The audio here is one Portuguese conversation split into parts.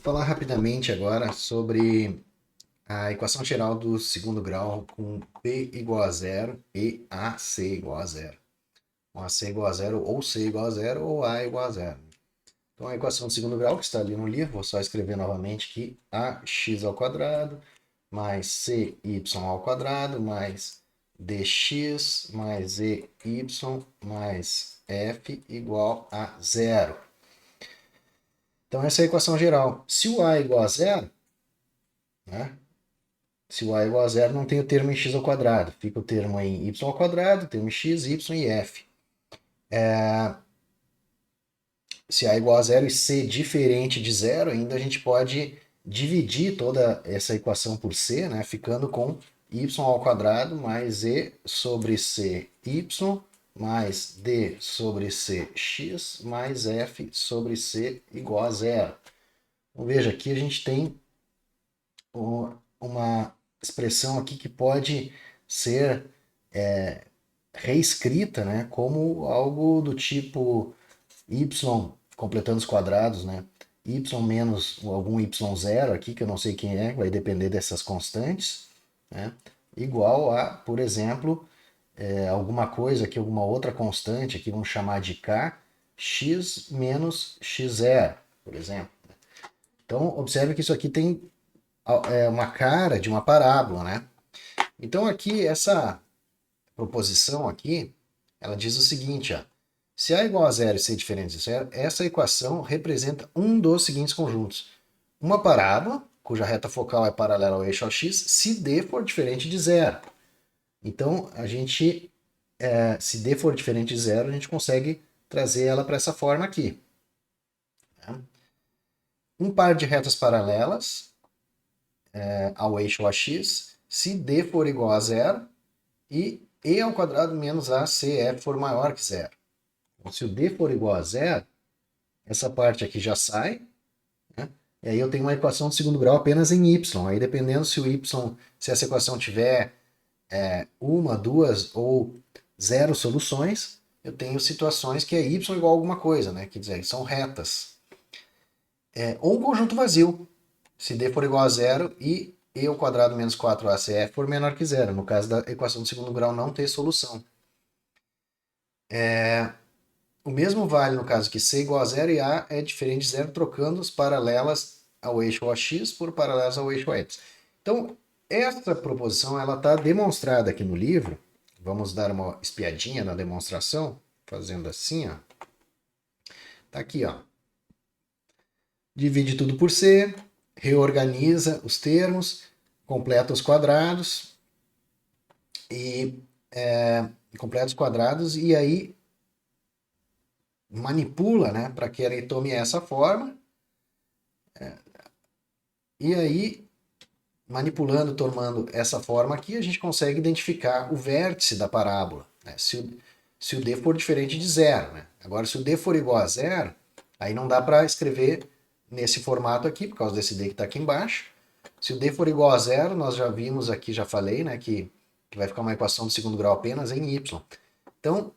Falar rapidamente agora sobre a equação geral do segundo grau com P igual a zero e AC igual a zero. AC igual a zero, ou C igual a zero, ou A igual a zero. Então a equação do segundo grau, que está ali no livro, vou só escrever novamente aqui, ax ao quadrado mais cy ao quadrado mais dx mais ey mais f igual a zero. Então essa é a equação geral. Se o A é igual a zero, né? Se o A é igual a zero, não tem o termo em x ao quadrado. Fica o termo em y ao quadrado, termo em x, y e f. Se A é igual a zero e C diferente de zero, ainda a gente pode dividir toda essa equação por C, né? Ficando com y ao quadrado mais e sobre c y mais d sobre c x mais f sobre c igual a zero. Então, veja, aqui a gente tem uma expressão aqui que pode ser reescrita, né, como algo do tipo y completando os quadrados, né, y menos algum y0 aqui, que eu não sei quem é, vai depender dessas constantes, né, igual a, por exemplo, alguma coisa aqui, alguma outra constante, aqui vamos chamar de k, x menos x0, por exemplo. Então, observe que isso aqui tem uma cara de uma parábola, né? Então aqui, essa proposição aqui, ela diz o seguinte, ó, se A é igual a zero e C é diferente de zero, essa equação representa um dos seguintes conjuntos. Uma parábola, cuja reta focal é paralela ao eixo AX, se D for diferente de zero. Então, se D for diferente de zero, a gente consegue trazer ela para essa forma aqui. Um par de retas paralelas ao eixo AX, se D for igual a zero, e ao quadrado menos ACF for maior que zero. Então, se o D for igual a zero, essa parte aqui já sai, né? E aí eu tenho uma equação de segundo grau apenas em y. Aí dependendo se essa equação tiver uma, duas ou zero soluções, eu tenho situações que é y igual a alguma coisa, né? Quer dizer, são retas. Ou um conjunto vazio, se D for igual a zero e ao quadrado menos 4AC for menor que zero. No caso da equação de segundo grau não ter solução. O mesmo vale no caso que C igual a zero e A é diferente de zero, trocando as paralelas ao eixo AX por paralelas ao eixo AY. Então, essa proposição ela está demonstrada aqui no livro. Vamos dar uma espiadinha na demonstração, fazendo assim, ó. Tá aqui, ó. Divide tudo por C, reorganiza os termos, completa os quadrados e aí manipula, né, para que ele tome essa forma. E aí, manipulando, tomando essa forma aqui, a gente consegue identificar o vértice da parábola, né? Se o D for diferente de zero, né? Agora, se o D for igual a zero, aí não dá para escrever nesse formato aqui, por causa desse D que está aqui embaixo. Se o D for igual a zero, nós já vimos aqui, já falei, né, que vai ficar uma equação de segundo grau apenas em y. Então,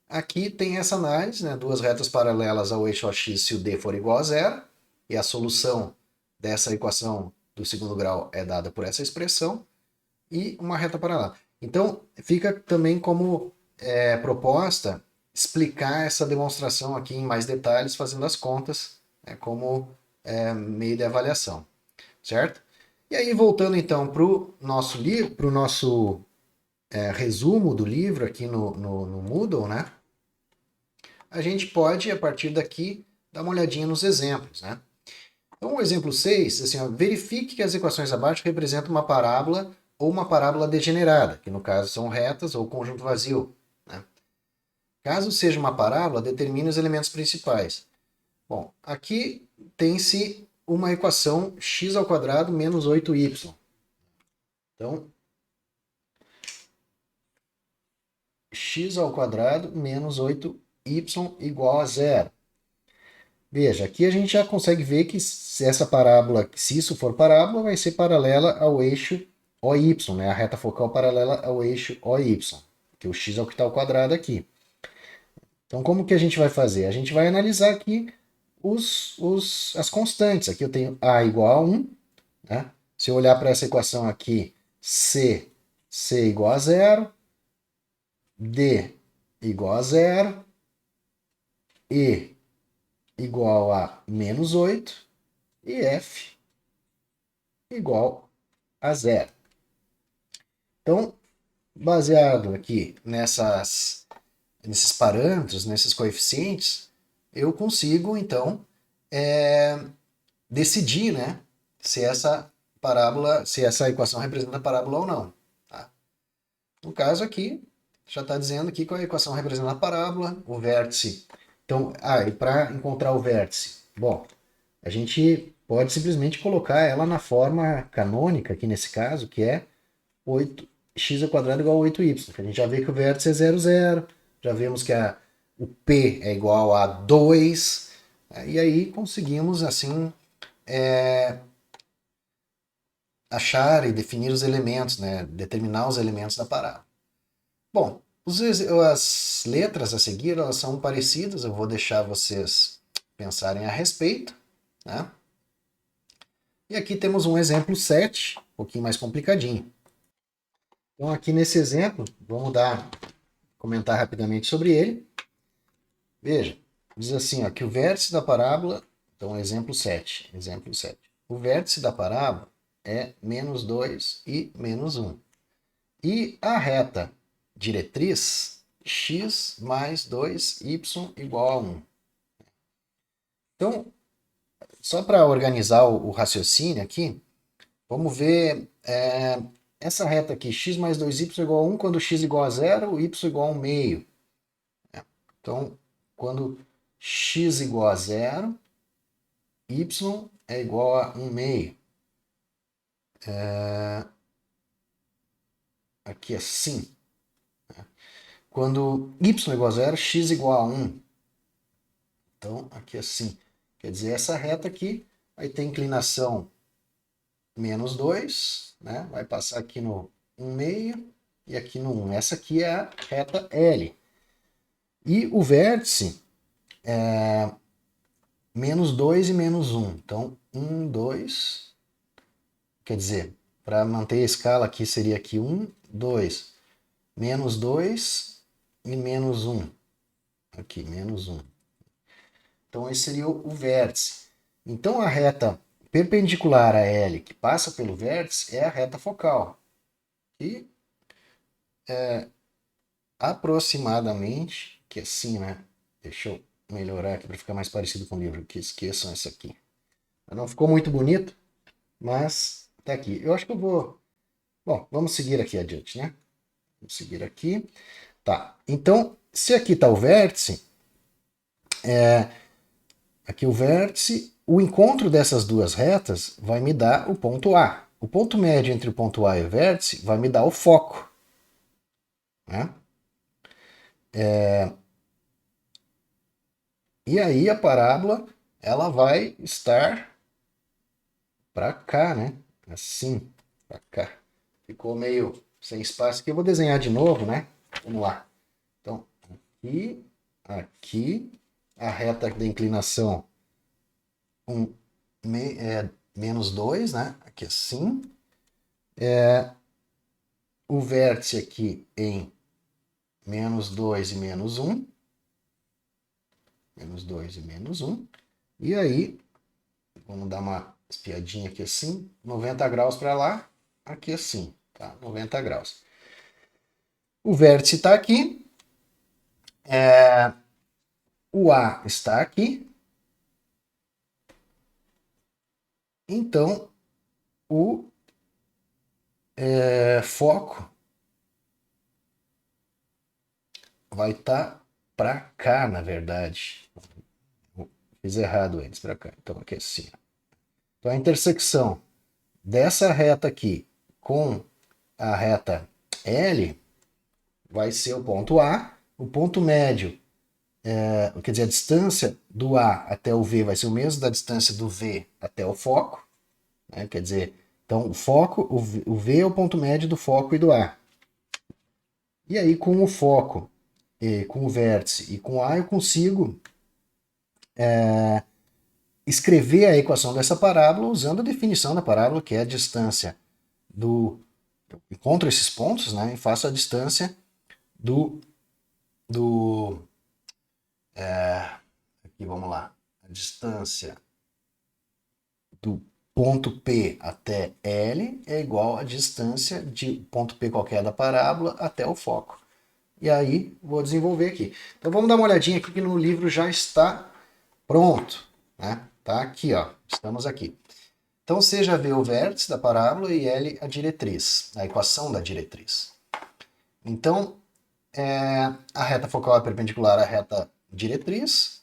aqui tem essa análise, né, duas retas paralelas ao eixo AX se o D for igual a zero, e a solução dessa equação do segundo grau é dada por essa expressão, e uma reta paralela. Então, fica também como proposta explicar essa demonstração aqui em mais detalhes, fazendo as contas, né, como meio de avaliação, certo? E aí, voltando então para o nosso livro, para o nosso resumo do livro aqui no Moodle, né? A gente pode, a partir daqui, dar uma olhadinha nos exemplos, né? Então, o exemplo 6, assim, ó, verifique que as equações abaixo representam uma parábola ou uma parábola degenerada, que no caso são retas ou conjunto vazio. Né? Caso seja uma parábola, determine os elementos principais. Bom, aqui tem-se uma equação x ao quadrado menos 8y. Então, x ao quadrado menos 8y igual a zero. Veja, aqui a gente já consegue ver que se essa parábola, se isso for parábola, vai ser paralela ao eixo OY, né? A reta focal paralela ao eixo OY, que o x é o que está ao quadrado aqui. Então, como que a gente vai fazer? A gente vai analisar aqui as constantes. Aqui eu tenho A igual a 1, né? Se eu olhar para essa equação aqui, C igual a 0, D igual a 0, E igual a menos 8 e F igual a 0. Então, baseado aqui nesses parâmetros, nesses coeficientes, eu consigo, então, decidir, né, se essa equação representa a parábola ou não. Tá? No caso aqui, já está dizendo aqui que a equação representa a parábola, o vértice. Então, e para encontrar o vértice? Bom, a gente pode simplesmente colocar ela na forma canônica, aqui nesse caso, que é 8x² igual a 8y. A gente já vê que o vértice é 0, 0. Já vemos que o P é igual a 2. E aí conseguimos, assim, achar e definir os elementos, né? Determinar os elementos da parábola. Bom, as letras a seguir, elas são parecidas. Eu vou deixar vocês pensarem a respeito, né? E aqui temos um exemplo 7, um pouquinho mais complicadinho. Então aqui nesse exemplo, vamos comentar rapidamente sobre ele. Veja, diz assim, ó, que o vértice da parábola, então exemplo 7. O vértice da parábola é menos 2 e menos 1. E a reta diretriz, x mais 2y igual a 1. Então, só para organizar o raciocínio aqui, vamos ver essa reta aqui, x mais 2y igual a 1, quando x igual a 0, y igual a 1 meio. Então, quando x igual a 0, y é igual a 1 meio. Aqui assim. Quando y igual a 0, x igual a 1. Então, aqui assim. Quer dizer, essa reta aqui vai ter inclinação menos 2, né? Vai passar aqui no 1 meio e aqui no 1. Essa aqui é a reta L. E o vértice é menos 2 e menos 1. Então, 1, 2. Quer dizer, para manter a escala aqui seria aqui 1, 2. Menos 2 e menos 1. Aqui, menos 1. Então, esse seria o vértice. Então, a reta perpendicular a L, que passa pelo vértice, é a reta focal. E aproximadamente, que assim, né? Deixa eu melhorar aqui para ficar mais parecido com o livro, que esqueçam isso aqui. Não ficou muito bonito, mas tá aqui. Eu acho que eu vou... Bom, vamos seguir aqui adiante, né? Vamos seguir aqui. Tá, então, se aqui está o vértice, aqui o vértice, o encontro dessas duas retas vai me dar o ponto A. O ponto médio entre o ponto A e o vértice vai me dar o foco. Né? E aí a parábola ela vai estar para cá, né? Assim, para cá. Ficou meio sem espaço aqui. Eu vou desenhar de novo, né? Vamos lá. Então, aqui, a reta da inclinação menos 2, né? Aqui assim. O vértice aqui em menos 2 e menos 1. Menos 2 e menos 1. E aí, vamos dar uma espiadinha aqui assim. 90 graus para lá. Aqui assim, tá? 90 graus. O vértice está aqui. O A está aqui. Então, o foco vai estar para cá, na verdade. Fiz errado antes, para cá. Então, aqui assim. Então, a intersecção dessa reta aqui com a reta L vai ser o ponto A. O ponto médio, quer dizer, a distância do A até o V vai ser o mesmo da distância do V até o foco. Né? Quer dizer, então o foco, o V é o ponto médio do foco e do A. E aí com o foco, com o vértice e com o A eu consigo escrever a equação dessa parábola usando a definição da parábola, que é a distância do... Eu encontro esses pontos, né, e faço a distância aqui, vamos lá. A distância do ponto P até L é igual à distância de ponto P qualquer da parábola até o foco. E aí, vou desenvolver aqui. Então, vamos dar uma olhadinha aqui que no livro já está pronto, né? Tá aqui, ó. Estamos aqui. Então, C já vê o vértice da parábola e L a diretriz, a equação da diretriz. Então, a reta focal é perpendicular à reta diretriz,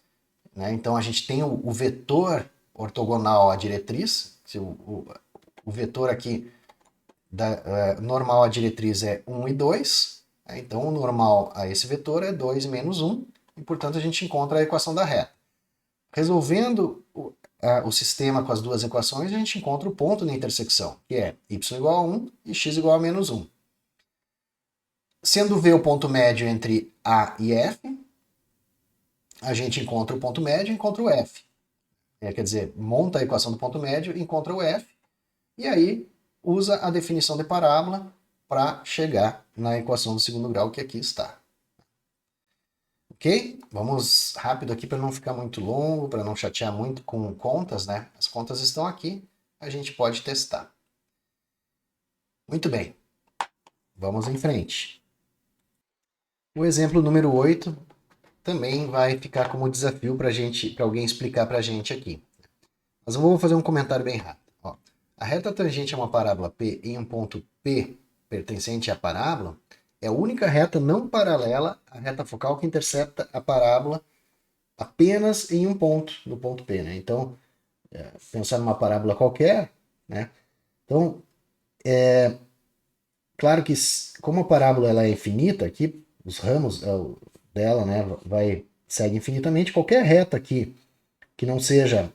né? Então, a gente tem o vetor ortogonal à diretriz. O vetor aqui normal à diretriz é 1 e 2. Né? Então, o normal a esse vetor é 2 menos 1. E, portanto, a gente encontra a equação da reta. Resolvendo o sistema com as duas equações, a gente encontra o ponto na intersecção, que é y igual a 1 e x igual a menos 1. Sendo V o ponto médio entre A e F, a gente encontra o ponto médio e encontra o F. Quer dizer, monta a equação do ponto médio, encontra o F, e aí usa a definição de parábola para chegar na equação do segundo grau, que aqui está. Ok? Vamos rápido aqui para não ficar muito longo, para não chatear muito com contas, né? As contas estão aqui, a gente pode testar. Muito bem. Vamos em frente. O exemplo número 8 também vai ficar como desafio para alguém explicar para a gente aqui. Mas eu vou fazer um comentário bem rápido. Ó, a reta tangente a uma parábola P em um ponto P pertencente à parábola é a única reta não paralela à reta focal que intercepta a parábola apenas em um ponto, no ponto P. Né? Então, pensar numa parábola qualquer, né? Então, claro que como a parábola ela é infinita, aqui os ramos dela, né, segue infinitamente, qualquer reta aqui que não seja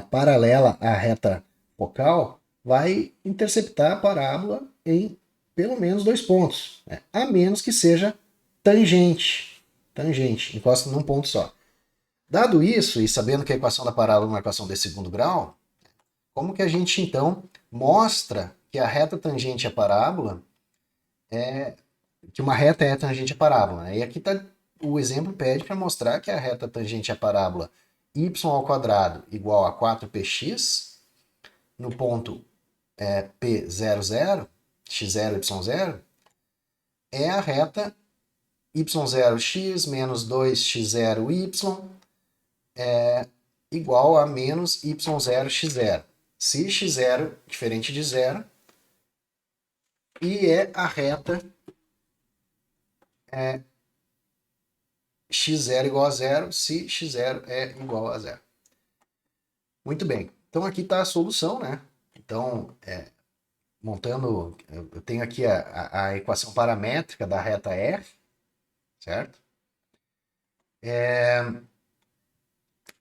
paralela à reta focal vai interceptar a parábola em pelo menos 2 pontos, né? A menos que seja tangente, encosta num ponto só. Dado isso, e sabendo que a equação da parábola é uma equação de segundo grau, como que a gente então mostra que a reta tangente à parábola que uma reta é tangente à parábola, né? E aqui tá, o exemplo pede para mostrar que a reta tangente à parábola y ao quadrado igual a 4px no ponto P00, x0, y0, é a reta y0x menos 2x0y igual a menos y0x0. Se x0 diferente de zero, e é a reta x0 igual a zero, se x0 é igual a zero. Muito bem. Então aqui está a solução, né? Então, montando, eu tenho aqui a equação paramétrica da reta f, certo?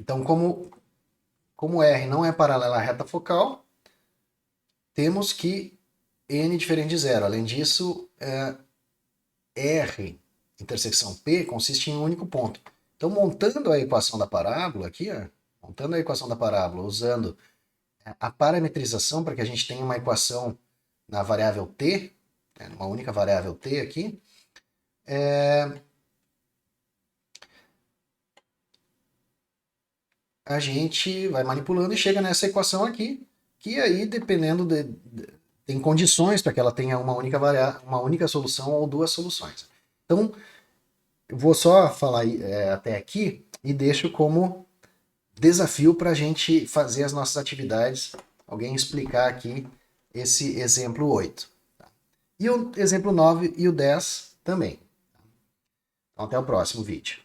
Então, como R não é paralela à reta focal, temos que n diferente de zero. Além disso, R intersecção P consiste em um único ponto. Então, montando a equação da parábola aqui, montando a equação da parábola usando a parametrização para que a gente tenha uma equação na variável t, uma única variável t aqui, a gente vai manipulando e chega nessa equação aqui, que aí, dependendo tem condições para que ela tenha uma única solução ou duas soluções. Então, eu vou só falar até aqui e deixo como desafio para a gente fazer as nossas atividades, alguém explicar aqui esse exemplo 8. Tá? E o exemplo 9 e o 10 também. Então, até o próximo vídeo.